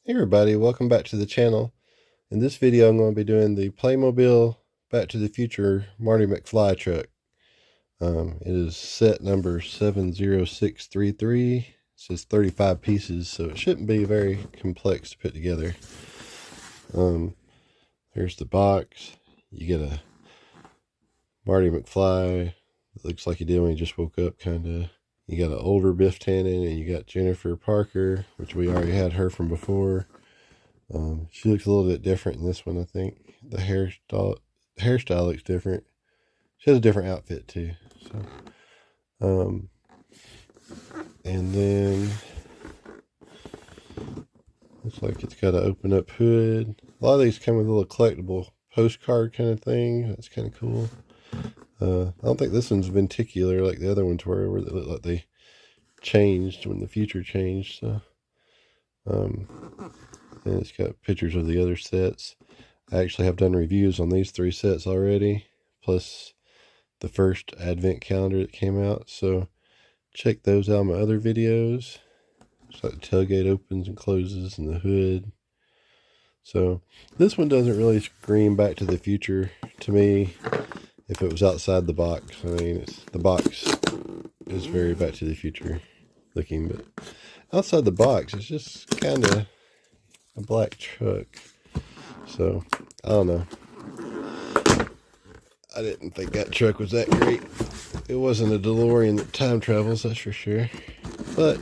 Hey everybody, welcome back to the channel. In this video I'm going to be doing the Playmobil Back to the Future Marty McFly truck. It is set number 70633. It says 35 pieces, so it shouldn't be very complex to put together. Here's the box. You get a Marty McFly. It looks like he did when he just woke up, kind of. You got an older Biff Tannen, and you got Jennifer Parker, which we already had her from before. She looks a little bit different in this one, I think. The hairstyle looks different. She has a different outfit too. So, and then looks like it's got an open up hood. A lot of these come with a little collectible postcard kind of thing. That's kind of cool. I don't think this one's venticular like the other ones were, where they look like they changed when the future changed. So, and it's got pictures of the other sets. I actually have done reviews on these 3 sets already, plus the first advent calendar that came out. So check those out in my other videos. It's like the tailgate opens and closes and the hood. So this one doesn't really scream Back to the Future to me if it was outside the box. I mean, the box is very Back to the Future looking, but outside the box, it's just kind of a black truck. So, I don't know. I didn't think that truck was that great. It wasn't a DeLorean that time travels, that's for sure. But,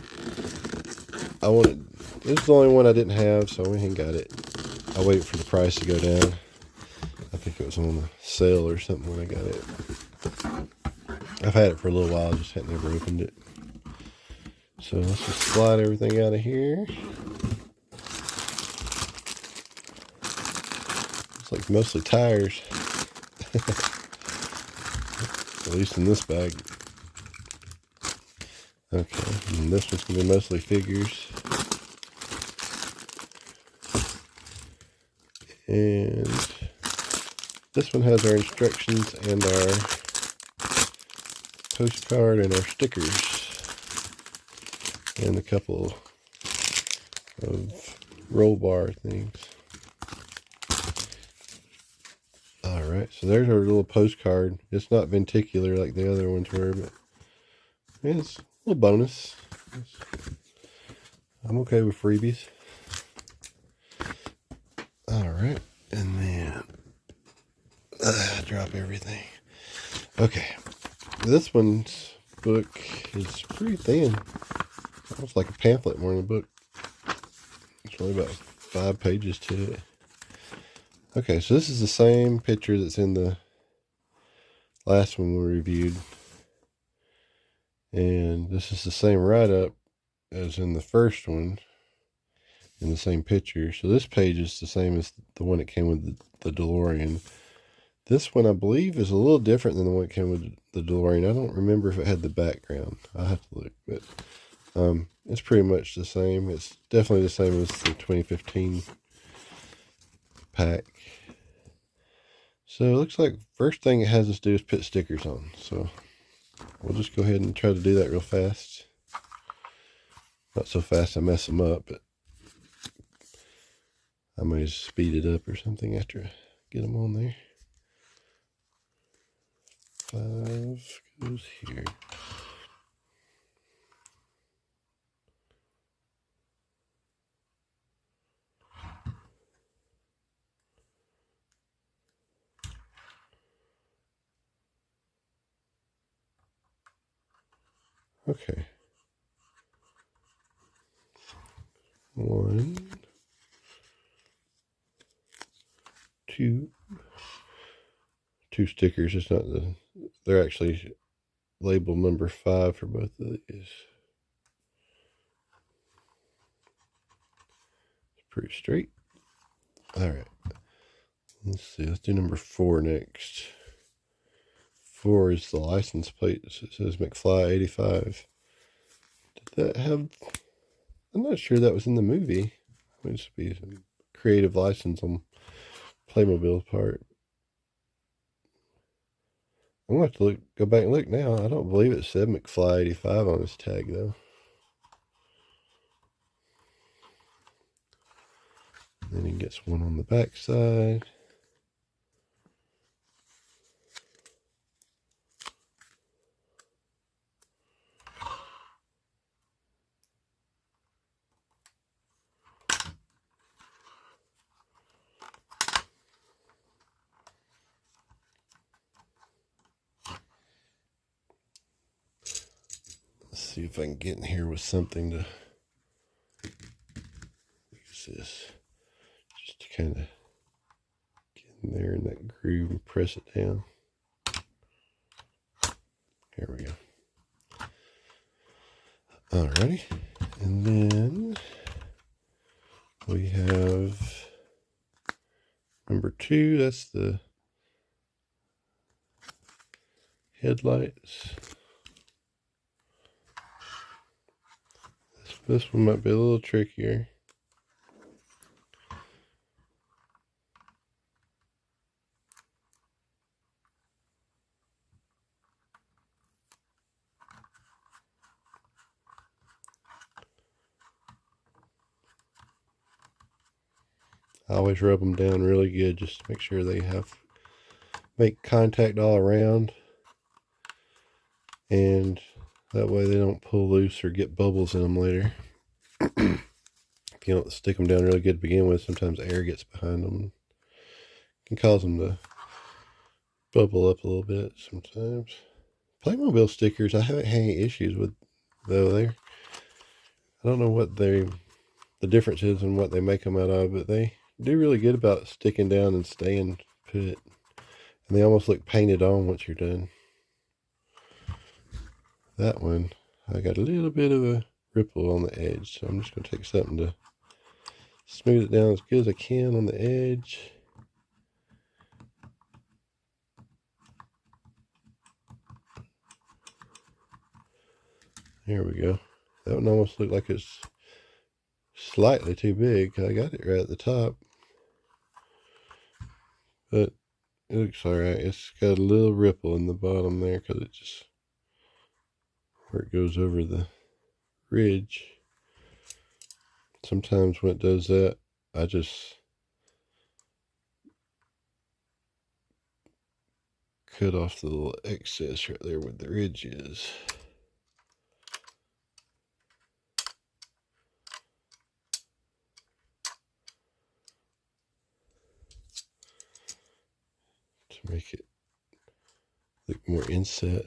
this is the only one I didn't have, so I went and got it. I waited for the price to go down. I think it was on a sale or something when I got it. I've had it for a little while, just had never opened it. So, let's just slide everything out of here. It's like mostly tires. At least in this bag. Okay, and this one's going to be mostly figures. And this one has our instructions and our postcard and our stickers. And a couple of roll bar things. Alright, so there's our little postcard. It's not venticular like the other ones were, but it's a little bonus. I'm okay with freebies. Alright, and then drop everything. Okay, this one's book is pretty thin. Almost like a pamphlet more than a book. It's only about 5 pages to it. Okay, so this is the same picture that's in the last one we reviewed. And this is the same write-up as in the first one in the same picture. So this page is the same as the one that came with the DeLorean. This one, I believe, is a little different than the one that came with the DeLorean. I don't remember if it had the background. I'll have to look, but it's pretty much the same. It's definitely the same as the 2015 pack. So it looks like first thing it has us do is put stickers on. So we'll just go ahead and try to do that real fast. Not so fast I mess them up, but I may just speed it up or something after I get them on there. 5 goes here. Okay. 1, 2. 2 stickers. It's not they're actually labeled number 5 for both of these. It's pretty straight. Alright. Let's see. Let's do number 4 next. 4 is the license plate. It says McFly 85. Did that have... I'm not sure that was in the movie. It would just be some creative license on Playmobil's part. I'm going to have to go back and look now. I don't believe it said McFly 85 on his tag, though. Then he gets one on the back side. Let's see if I can get in here with something to use this. Just to kind of get in there in that groove and press it down. Here we go. Alrighty. And then we have number 2. That's the headlights. This one might be a little trickier. I always rub them down really good just to make sure they make contact all around, and that way they don't pull loose or get bubbles in them later. If you don't stick them down really good to begin with, sometimes air gets behind them. It can cause them to bubble up a little bit sometimes. Playmobil stickers I haven't had any issues with, though. I don't know what the difference is in what they make them out of, but they do really good about sticking down and staying put. And they almost look painted on once you're done. That one, I got a little bit of a ripple on the edge, so I'm just going to take something to smooth it down as good as I can on the edge. There we go. That one almost looked like it's slightly too big. I got it right at the top. But it looks alright. It's got a little ripple in the bottom there because it just, where it goes over the ridge. Sometimes when it does that, I just cut off the little excess right there where the ridge is. To make it look more inset.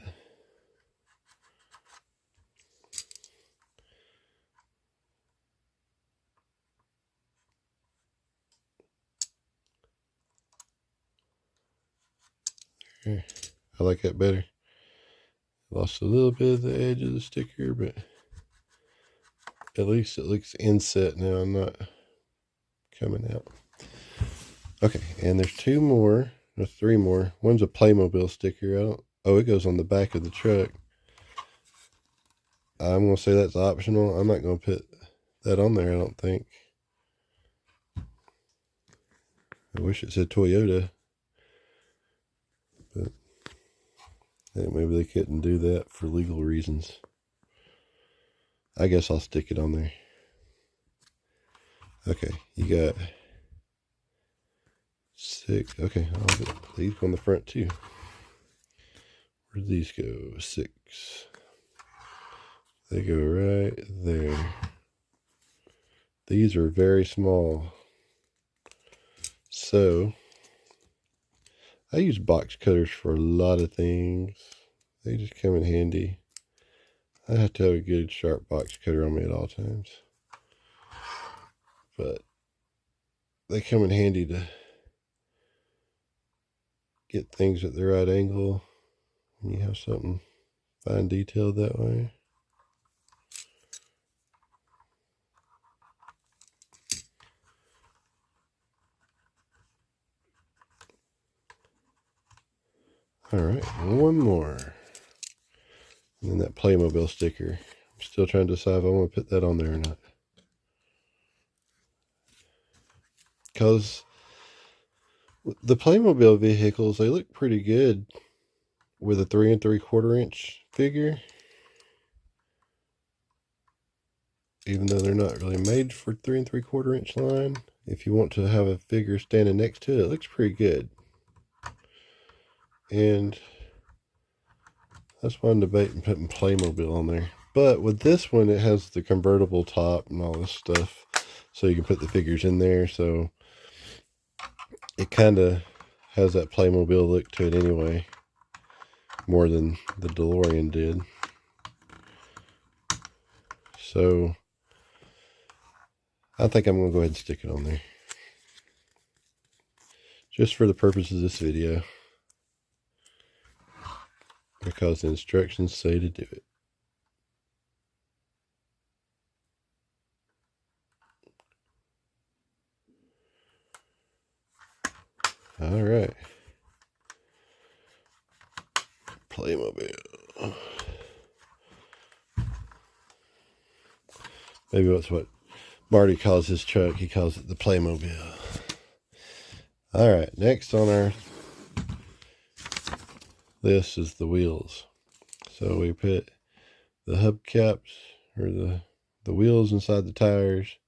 There. I like that better. Lost a little bit of the edge of the sticker, but at least it looks inset now, not coming out. Okay, and there's 2 more, or 3 more. One's a Playmobil sticker. Oh, it goes on the back of the truck. I'm going to say that's optional. I'm not going to put that on there, I don't think. I wish it said Toyota. But yeah, maybe they couldn't do that for legal reasons. I guess I'll stick it on there. Okay, you got 6. Okay, I'll put these on the front too. Where do these go? 6. They go right there. These are very small. So, I use box cutters for a lot of things. They just come in handy. I have to have a good sharp box cutter on me at all times. But they come in handy to get things at the right angle when you have something fine detailed that way. Alright, one more. And then that Playmobil sticker. I'm still trying to decide if I want to put that on there or not. Because the Playmobil vehicles, they look pretty good with a 3 3/4 inch figure. Even though they're not really made for 3 3/4 inch line. if you want to have a figure standing next to it, it looks pretty good. And that's why I'm debating putting Playmobil on there. But with this one, it has the convertible top and all this stuff, so you can put the figures in there. So it kind of has that Playmobil look to it anyway, more than the DeLorean did. So I think I'm going to go ahead and stick it on there, just for the purpose of this video, because the instructions say to do it. All right. Playmobil. Maybe that's what Marty calls his truck. He calls it the Playmobil. All right. Next on our list is the wheels. So we put the hubcaps, or the wheels inside the tires.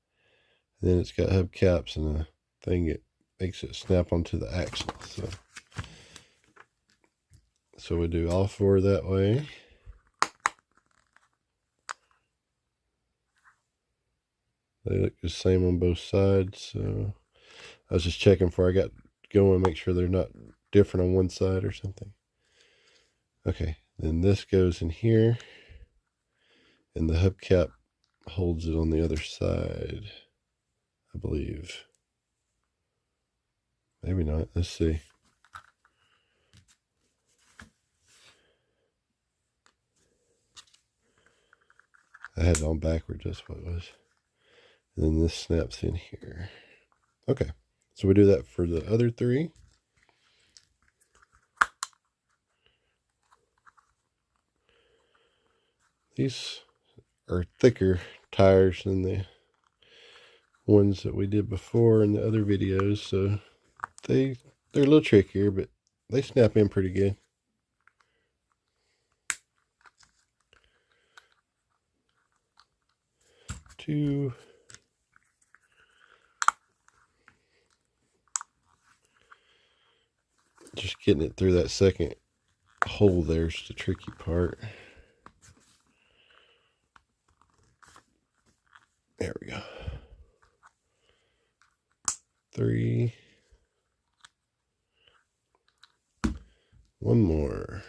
And then it's got hubcaps and a thing that makes it snap onto the axle. So we do all four that way. They look the same on both sides. So I was just checking before I got going, make sure they're not different on one side or something. Okay, then this goes in here, and the hubcap holds it on the other side, I believe. Maybe not. Let's see. I had it on backwards, that's what it was. And then this snaps in here. Okay, so we do that for the other three. These are thicker tires than the ones that we did before in the other videos, so they're a little trickier, but they snap in pretty good. Two. Just getting it through that second hole there's the tricky part. There we go. 3. One more.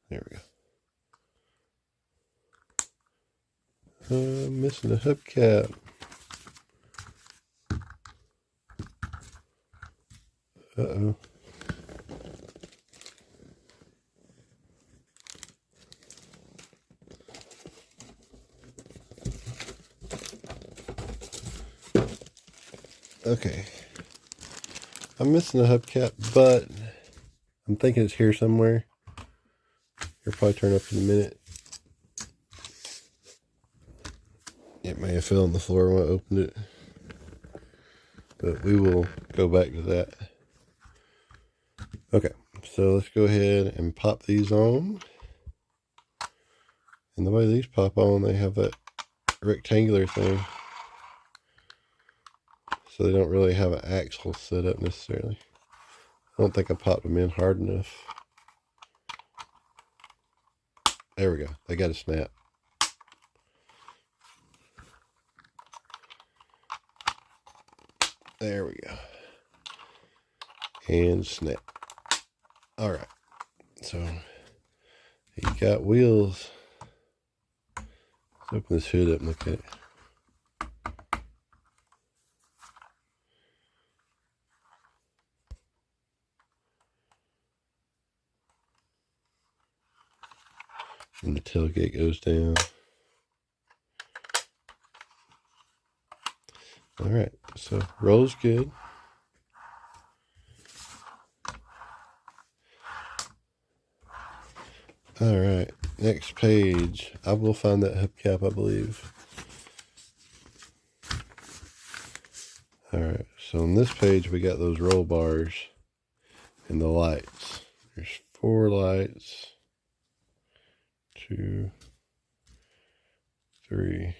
There we go. Missing a hubcap. Uh-oh. Okay. I'm missing a hubcap, but I'm thinking it's here somewhere. It'll probably turn up in a minute. It may have fell on the floor when I opened it, but we will go back to that. Okay, so let's go ahead and pop these on. And the way these pop on, they have that rectangular thing, so they don't really have an axle set up necessarily. I don't think I popped them in hard enough. There we go. They got a snap. There we go. And snap. All right. So you got wheels. Let's open this hood up and look at it. And the tailgate goes down. All right, so rolls good. All right, next page. I will find that hubcap, I believe. Alright, so on this page we got those roll bars and the lights. There's 4 lights. 2, 3,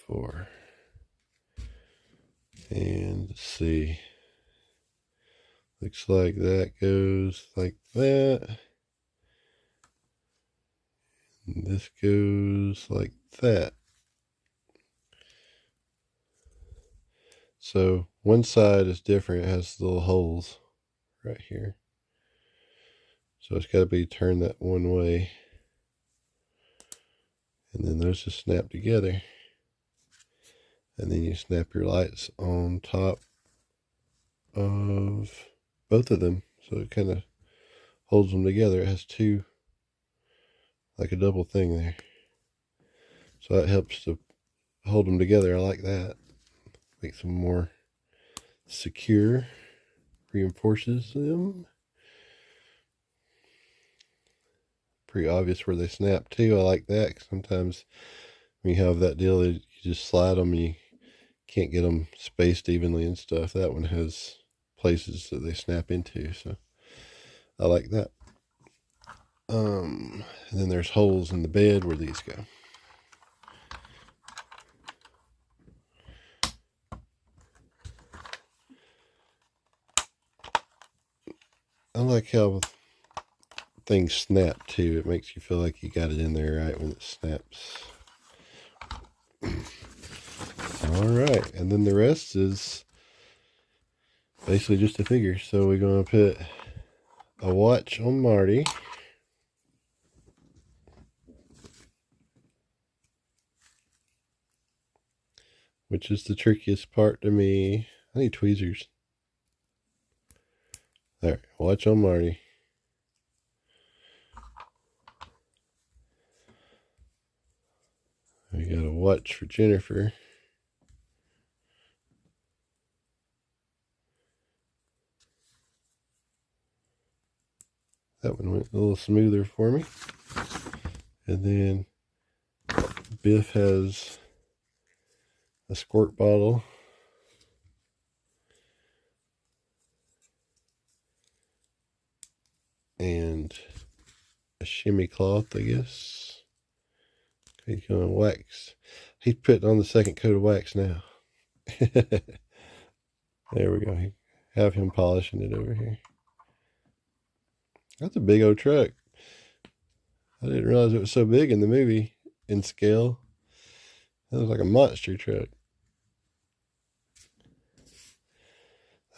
4. And let's see. Looks like that goes like that. And this goes like that. So one side is different. It has little holes right here. So it's got to be turned that one way. And then those just snap together. And then you snap your lights on top of both of them. So it kind of holds them together. It has 2, like a double thing there. So that helps to hold them together. I like that. Makes them more secure. Reinforces them. Pretty obvious where they snap too. I like that, 'cause sometimes when you have that deal that you just slide them, you can't get them spaced evenly and stuff. That one has places that they snap into, so I like that. And then there's holes in the bed where these go. I like how things snap too. It makes you feel like you got it in there right when it snaps. Alright, and then the rest is basically just a figure. So we're going to put a watch on Marty. Which is the trickiest part to me. I need tweezers. Alright, watch on Marty. We got a watch for Jennifer. That one went a little smoother for me. And then Biff has a squirt bottle. And a shimmy cloth, I guess. He's going to wax. He's putting on the second coat of wax now. There we go. Have him polishing it over here. That's a big old truck. I didn't realize it was so big in the movie in scale. That was like a monster truck.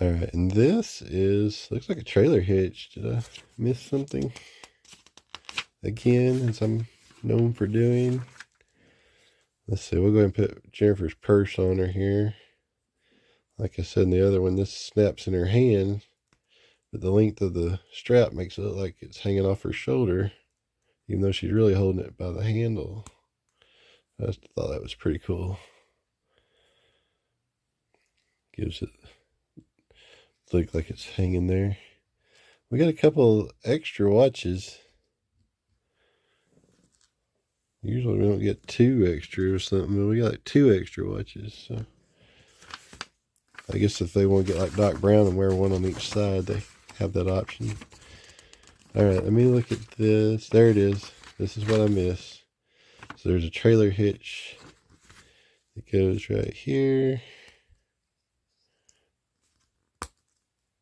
Alright, and this looks like a trailer hitch. Did I miss something? Again, as I'm known for doing. Let's see, we'll go ahead and put Jennifer's purse on her here. Like I said in the other one, this snaps in her hand, but the length of the strap makes it look like it's hanging off her shoulder, even though she's really holding it by the handle. I just thought that was pretty cool. Gives it look like it's hanging there. We got a couple extra watches. Usually we don't get 2 extra or something, but we got like 2 extra watches. So I guess if they want to get like Doc Brown and wear one on each side, they have that option. Alright, let me look at this. There it is. This is what I missed. So there's a trailer hitch that goes right here.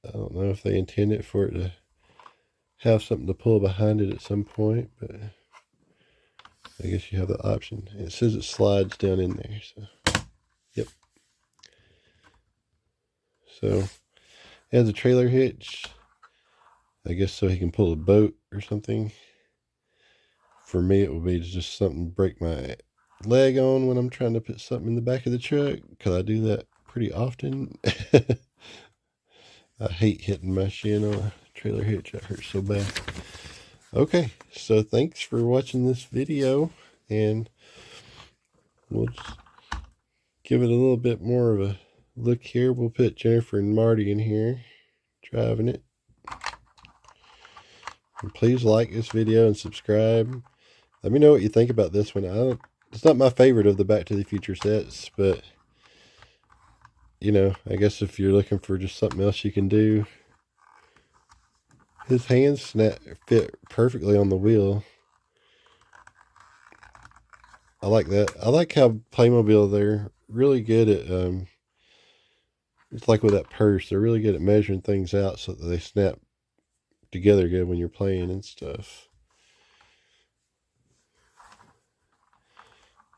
I don't know if they intended for it to have something to pull behind it at some point, but I guess you have the option. And it says it slides down in there, so yep. So it has a trailer hitch, I guess, so he can pull a boat or something. For me, it would be just something to break my leg on when I'm trying to put something in the back of the truck, because I do that pretty often. I hate hitting my shin on a trailer hitch. That hurts so bad. Okay, so thanks for watching this video, and we'll just give it a little bit more of a look here. We'll put Jennifer and Marty in here driving it. And please like this video and subscribe. Let me know what you think about this one. It's not my favorite of the Back to the Future sets, but you know, I guess if you're looking for just something else you can do, his hands fit perfectly on the wheel. I like that. I like how Playmobil, they're really good at, it's like with that purse, they're really good at measuring things out so that they snap together good when you're playing and stuff.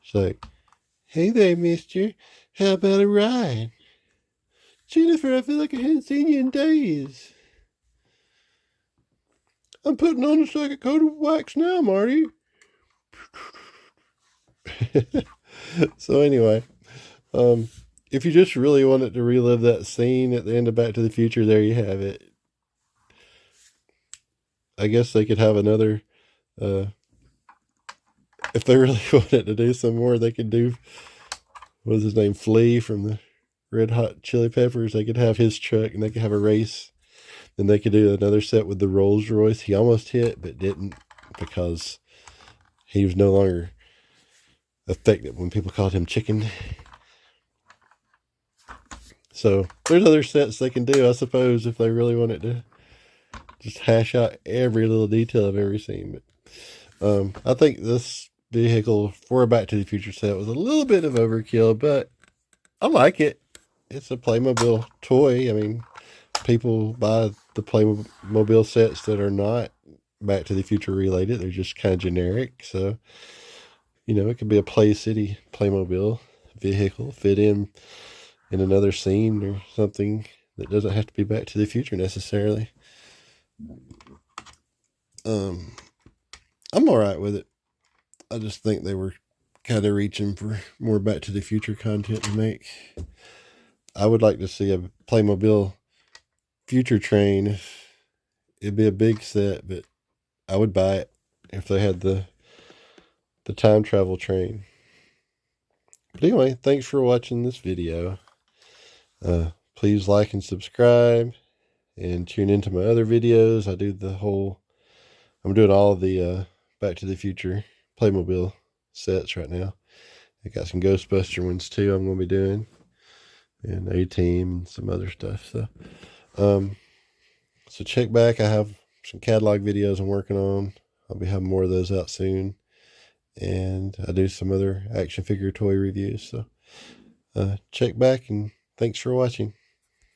It's like, hey there, mister. How about a ride? Jennifer, I feel like I hadn't seen you in days. I'm putting on a second coat of wax now, Marty. So anyway, if you just really wanted to relive that scene at the end of Back to the Future, there you have it. I guess they could have another, if they really wanted to do some more, they could do, what was his name, Flea from the Red Hot Chili Peppers. They could have his truck and they could have a race. Then they could do another set with the Rolls Royce. He almost hit, but didn't because he was no longer effective when people called him chicken. So there's other sets they can do, I suppose, if they really wanted to just hash out every little detail of every scene. But I think this vehicle for a Back to the Future set was a little bit of overkill, but I like it. It's a Playmobil toy. I mean, people buy the Playmobil sets that are not Back to the Future related. They're just kind of generic. So, you know, it could be a Play City Playmobil vehicle fit in another scene or something that doesn't have to be Back to the Future necessarily. I'm all right with it. I just think they were kind of reaching for more Back to the Future content to make. I would like to see a Playmobil Future Train. It'd be a big set, but I would buy it if they had the time travel train. But anyway, thanks for watching this video. Please like and subscribe and tune into my other videos. I'm doing all of the Back to the Future Playmobil sets right now. I got some Ghostbuster ones too I'm going to be doing, and A-Team and some other stuff. So check back. I have some catalog videos I'm working on. I'll be having more of those out soon. And I do some other action figure toy reviews. So check back, and thanks for watching.